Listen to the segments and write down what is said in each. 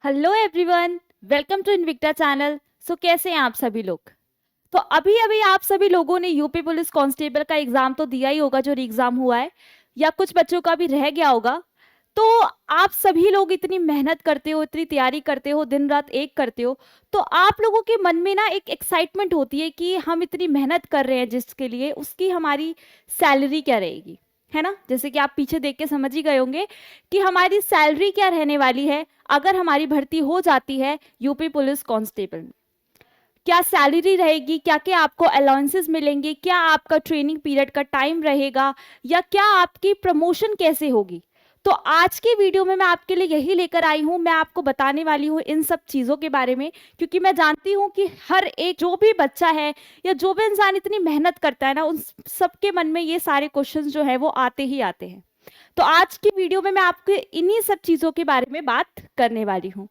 Hello everyone, welcome to Invicta channel. So कैसे हैं आप सभी लोग। तो अभी अभी आप सभी लोगों ने यूपी पुलिस कांस्टेबल का एग्जाम तो दिया ही होगा, जो एग्जाम हुआ है, या कुछ बच्चों का भी रह गया होगा। तो आप सभी लोग इतनी मेहनत करते हो, इतनी तैयारी करते हो, दिन रात एक करते हो, तो आप लोगों के मन में ना एक एक्साइटमेंट होती है कि हम इतनी मेहनत कर रहे हैं जिसके लिए, उसकी हमारी सैलरी क्या रहेगी, है ना। जैसे कि आप पीछे देख के समझ ही गए होंगे कि हमारी सैलरी क्या रहने वाली है अगर हमारी भर्ती हो जाती है यूपी पुलिस कांस्टेबल में। क्या सैलरी रहेगी, क्या क्या आपको अलाउंसेस मिलेंगे, क्या आपका ट्रेनिंग पीरियड का टाइम रहेगा, या क्या आपकी प्रमोशन कैसे होगी। तो आज की वीडियो में मैं आपके लिए यही लेकर आई हूं, मैं आपको बताने वाली हूं इन सब चीज़ों के बारे में, क्योंकि मैं जानती हूं कि हर एक जो भी बच्चा है या जो भी इंसान इतनी मेहनत करता है ना, उन सबके मन में ये सारे क्वेश्चंस जो है वो आते ही आते हैं। तो आज की वीडियो में मैं आपके इन्हीं सब चीज़ों के बारे में बात करने वाली हूँ।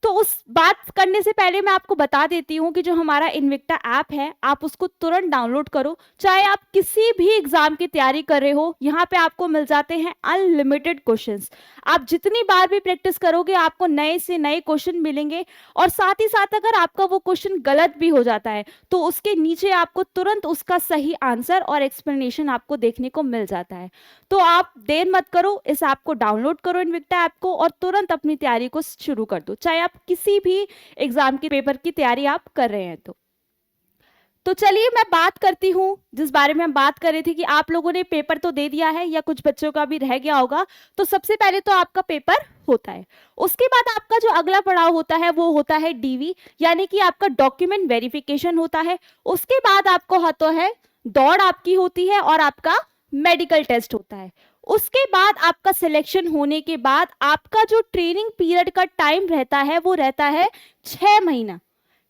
तो उस बात करने से पहले मैं आपको बता देती हूँ कि जो हमारा इनविक्टा ऐप है, आप उसको तुरंत डाउनलोड करो। चाहे आप किसी भी एग्जाम की तैयारी कर रहे हो, यहाँ पे आपको मिल जाते हैं अनलिमिटेड क्वेश्चंस। आप जितनी बार भी प्रैक्टिस करोगे, आपको नए से नए क्वेश्चन मिलेंगे। और साथ ही साथ अगर आपका वो क्वेश्चन गलत भी हो जाता है तो उसके नीचे आपको तुरंत उसका सही आंसर और एक्सप्लेनेशन आपको देखने को मिल जाता है। तो आप देर मत करो, इस ऐप को डाउनलोड करो, इनविक्टा ऐप को, और तुरंत अपनी तैयारी को शुरू कर दो, चाहे आप किसी भी एग्जाम के पेपर की तैयारी आप कर रहे हैं। तो चलिए मैं बात करती हूँ जिस बारे में हम बात कर रहे थे कि आप लोगों ने पेपर तो दे दिया है या कुछ बच्चों का भी रह गया होगा। तो सबसे पहले तो आपका पेपर होता है, उसके बाद आपका जो अगला पड़ाव होता है वो होता है डीवी, यानी कि आपका डॉक्यूमेंट वेरिफिकेशन होता है। उसके बाद आपको होता है दौड़ आपकी होती है और आपका मेडिकल टेस्ट होता है। उसके बाद आपका सिलेक्शन होने के बाद आपका जो ट्रेनिंग पीरियड का टाइम रहता है वो रहता है 6 महीना।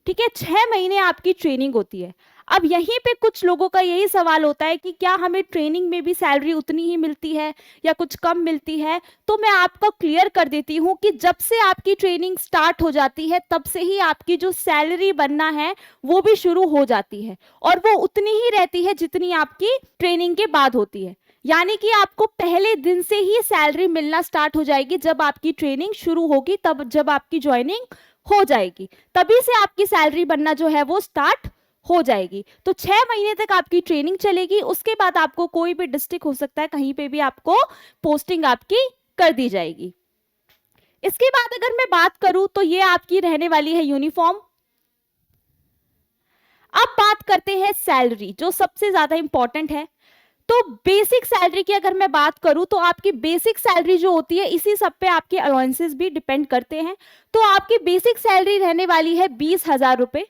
ठीक है, 6 महीने आपकी ट्रेनिंग होती है। अब यहीं पे कुछ लोगों का यही सवाल होता है कि क्या हमें ट्रेनिंग में भी सैलरी उतनी ही मिलती है या कुछ कम मिलती है। तो मैं आपको क्लियर कर देती हूँ कि जब से आपकी ट्रेनिंग स्टार्ट हो जाती है तब से ही आपकी जो सैलरी बनना है वो भी शुरू हो जाती है, और वो उतनी ही रहती है जितनी आपकी ट्रेनिंग के बाद होती है। यानी कि आपको पहले दिन से ही सैलरी मिलना स्टार्ट हो जाएगी जब आपकी ट्रेनिंग शुरू होगी, तब जब आपकी ज्वाइनिंग हो जाएगी तभी से आपकी सैलरी बनना जो है वो स्टार्ट हो जाएगी। तो 6 महीने तक आपकी ट्रेनिंग चलेगी, उसके बाद आपको कोई भी डिस्ट्रिक्ट हो सकता है, कहीं पे भी आपको पोस्टिंग आपकी कर दी जाएगी। इसके बाद अगर मैं बात करूं तो ये आपकी रहने वाली है यूनिफॉर्म। अब बात करते हैं सैलरी, जो सबसे ज्यादा इंपॉर्टेंट है। तो बेसिक सैलरी की अगर मैं बात करूं तो आपकी बेसिक सैलरी जो होती है, इसी सब पे आपके अलाउंसेस भी डिपेंड करते हैं। तो आपकी बेसिक सैलरी रहने वाली है 20,000 रुपए।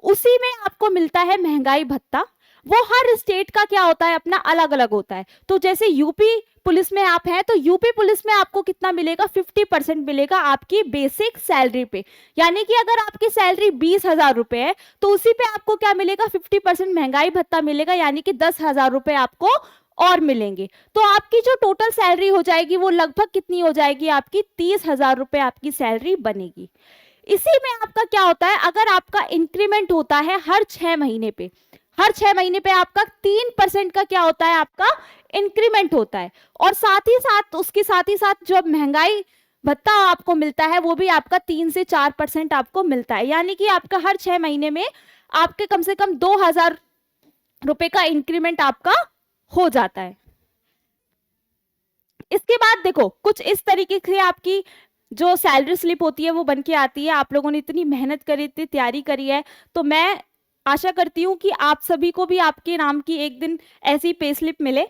उसी में आपको मिलता है महंगाई भत्ता। वो हर स्टेट का क्या होता है, अपना अलग अलग होता है। तो जैसे यूपी पुलिस में आप हैं तो यूपी पुलिस में आपको कितना मिलेगा, 50% मिलेगा आपकी बेसिक सैलरी पे। यानी कि अगर आपकी सैलरी 20,000 रुपए है तो उसी पे आपको क्या मिलेगा, 50% महंगाई भत्ता मिलेगा, यानी कि 10,000 रुपए आपको और मिलेंगे। तो आपकी जो टोटल सैलरी हो जाएगी वो लगभग कितनी हो जाएगी, आपकी 30,000 रुपए आपकी सैलरी बनेगी। इसी में आपका क्या होता है, अगर आपका इंक्रीमेंट होता है हर 6 महीने पे, हर 6 महीने पे आपका 3% का क्या होता है, आपका इंक्रीमेंट होता है। और साथ ही साथ उसके साथ ही साथ जो महंगाई भत्ता आपको मिलता है वो भी आपका 3 से 4% आपको मिलता है। यानी कि आपका हर 6 महीने में आपके कम से कम 2,000 रुपए का इंक्रीमेंट आपका हो जाता है। इसके बाद देखो कुछ इस तरीके से आपकी जो सैलरी स्लिप होती है वो बन के आती है। आप लोगों ने इतनी मेहनत करी, इतनी तैयारी करी है, तो मैं आशा करती हूँ कि आप सभी को भी आपके नाम की एक दिन ऐसी पे स्लिप मिले।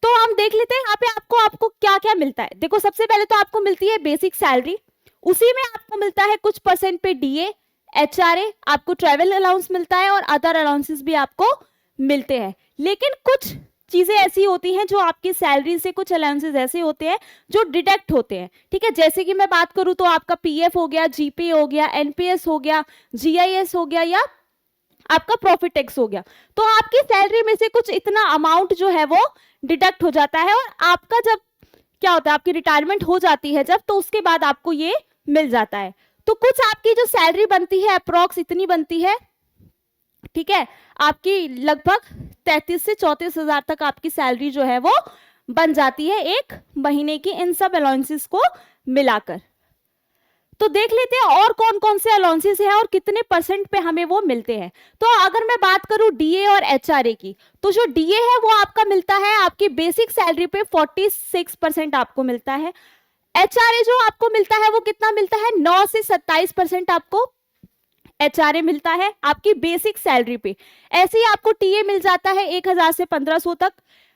तो हम देख लेते हैं यहाँ पे आपको आपको क्या क्या मिलता है। देखो सबसे पहले तो आपको मिलती है बेसिक सैलरी, उसी में आपको मिलता है कुछ परसेंट पे डीए, एचआरए, आपको ट्रेवल अलाउंस मिलता है और अदर अलाउंसेस भी आपको मिलते हैं। लेकिन कुछ चीजें ऐसी होती हैं जो आपकी सैलरी से, कुछ अलाउंसेस ऐसे होते हैं जो डिडक्ट होते हैं। ठीक है, जैसे कि मैं बात करूं तो आपका पीएफ हो गया, जीपी हो गया, एनपीएस हो गया, जीआईएस हो गया, या आपका प्रॉफिट टैक्स हो गया। तो आपकी सैलरी में से कुछ इतना अमाउंट जो है वो डिडक्ट हो जाता है, और आपका जब क्या होता है, आपकी रिटायरमेंट हो जाती है जब, तो उसके बाद आपको ये मिल जाता है। तो कुछ आपकी जो सैलरी बनती है अप्रोक्स इतनी बनती है। ठीक है, आपकी लगभग 33 से 34 हजार तक आपकी सैलरी जो है वो बन जाती है एक महीने की, इन सब अलाउंसेस को मिलाकर। तो देख लेते हैं और कौन कौन से अलाउंसेस हैं और कितने परसेंट पे हमें वो मिलते हैं। तो अगर मैं बात करूं डीए और एचआरए की, तो जो डीए है वो आपका मिलता है आपकी बेसिक सैलरी पे 46% आपको मिलता है। एचआरए जो आपको मिलता है वो कितना मिलता है, 9 से 27% आपको एचआरए मिलता है आपकी बेसिक सैलरी पे। ऐसे ही आपको टीए मिल जाता है 1000 से 1500 तक,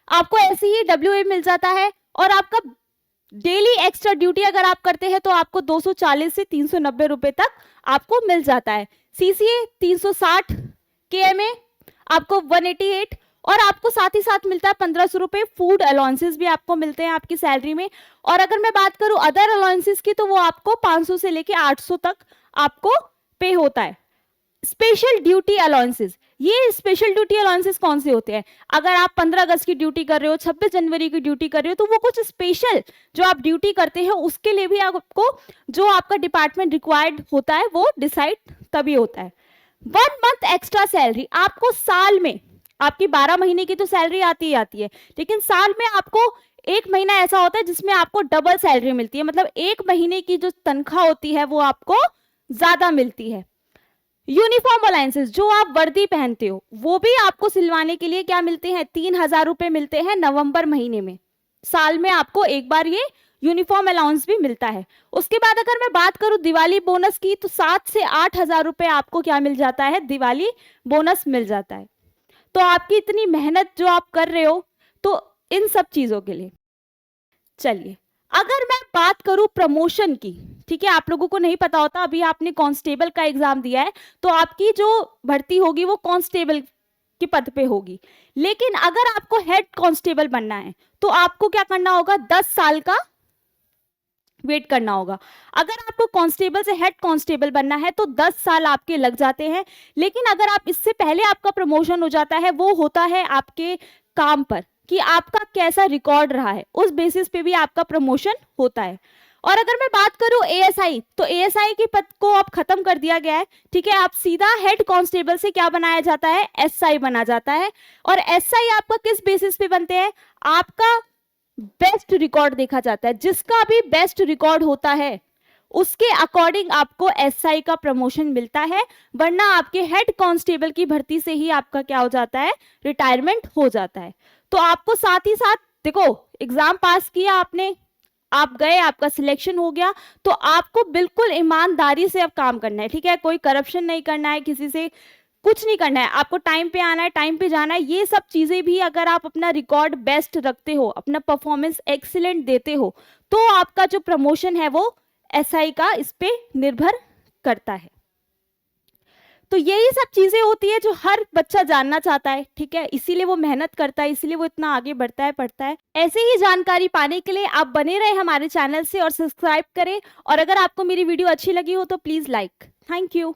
आपको ऐसे ही डब्ल्यूए मिल जाता है, और आपका डेली एक्स्ट्रा ड्यूटी अगर आप करते हैं तो आपको 240 से 390 रुपए तक आपको मिल जाता है। सीसीए 360, केएमए आपको 188, और आपको साथ ही साथ मिलता है 1500 रुपए फूड अलाउंसेस भी आपको मिलते हैं आपकी सैलरी में। और अगर मैं बात करूं अदर अलाउंसेस की, तो वो आपको 500 से लेके 800 तक आपको पे होता है। स्पेशल ड्यूटी अलाउंसेस, ये स्पेशल ड्यूटी अलाउंसेस कौन से होते हैं, अगर आप 15 अगस्त की ड्यूटी कर रहे हो, 26 जनवरी की ड्यूटी कर रहे हो, तो वो कुछ स्पेशल जो आप ड्यूटी करते हैं उसके लिए भी आपको जो आपका डिपार्टमेंट रिक्वायर्ड होता है वो डिसाइड तभी होता है। 1 मंथ एक्स्ट्रा सैलरी, आपको साल में आपकी 12 महीने की तो सैलरी आती ही आती है, लेकिन साल में आपको एक महीना ऐसा होता है जिसमें आपको डबल सैलरी मिलती है, मतलब एक महीने की जो तनख्वाह होती है वो आपको ज्यादा मिलती है। यूनिफॉर्म अलाउंसेस, जो आप वर्दी पहनते हो वो भी आपको सिलवाने के लिए क्या मिलते हैं, 3000 रुपए मिलते हैं नवंबर महीने में। साल में आपको एक बार ये यूनिफॉर्म अलाउंस भी मिलता है। उसके बाद अगर मैं बात करूं दिवाली बोनस की, तो 7 से 8000 रुपए आपको क्या मिल जाता है, दिवाली बोनस मिल जाता है। तो आपकी इतनी मेहनत जो आप कर रहे हो, तो इन सब चीजों के लिए। चलिए अगर मैं बात करूं प्रमोशन की, ठीक है, आप लोगों को नहीं पता होता, अभी आपने कांस्टेबल का एग्जाम दिया है तो आपकी जो भर्ती होगी वो कांस्टेबल के पद पे होगी, लेकिन अगर आपको हेड कांस्टेबल बनना है तो आपको क्या करना होगा, 10 साल का वेट करना होगा। अगर आपको कांस्टेबल से हेड कांस्टेबल बनना है तो 10 साल आपके लग जाते हैं, लेकिन अगर आप इससे पहले आपका प्रमोशन हो जाता है, वो होता है आपके काम पर कि आपका कैसा रिकॉर्ड रहा है, उस बेसिस पे भी आपका प्रमोशन होता है। और अगर मैं बात करूं एएसआई, तो एएसआई के पद को अब खत्म कर दिया गया है, ठीक है, आप सीधा हेड कांस्टेबल से क्या बनाया जाता है, एसआई बना जाता है। और एसआई आपका किस बेसिस पे बनते हैं, आपका बेस्ट रिकॉर्ड देखा जाता है, जिसका भी बेस्ट रिकॉर्ड होता है उसके अकॉर्डिंग आपको एसआई का प्रमोशन मिलता है, वरना आपके हेड कांस्टेबल की भर्ती से ही आपका क्या हो जाता है, रिटायरमेंट हो जाता है। तो आपको साथ ही साथ देखो, एग्जाम पास किया आपने, आप गए, आपका सिलेक्शन हो गया, तो आपको बिल्कुल ईमानदारी से अब काम करना है, ठीक है, कोई करप्शन नहीं करना है, किसी से कुछ नहीं करना है, आपको टाइम पे आना है, टाइम पे जाना है। ये सब चीजें भी अगर आप अपना रिकॉर्ड बेस्ट रखते हो, अपना परफॉर्मेंस एक्सीलेंट देते हो, तो आपका जो प्रमोशन है वो एसआई का इस पे निर्भर करता है। तो यही सब चीजें होती है जो हर बच्चा जानना चाहता है, ठीक है, इसीलिए वो मेहनत करता है, इसीलिए वो इतना आगे बढ़ता है, पढ़ता है। ऐसे ही जानकारी पाने के लिए आप बने रहे हमारे चैनल से और सब्सक्राइब करें, और अगर आपको मेरी वीडियो अच्छी लगी हो तो प्लीज लाइक। Thank you.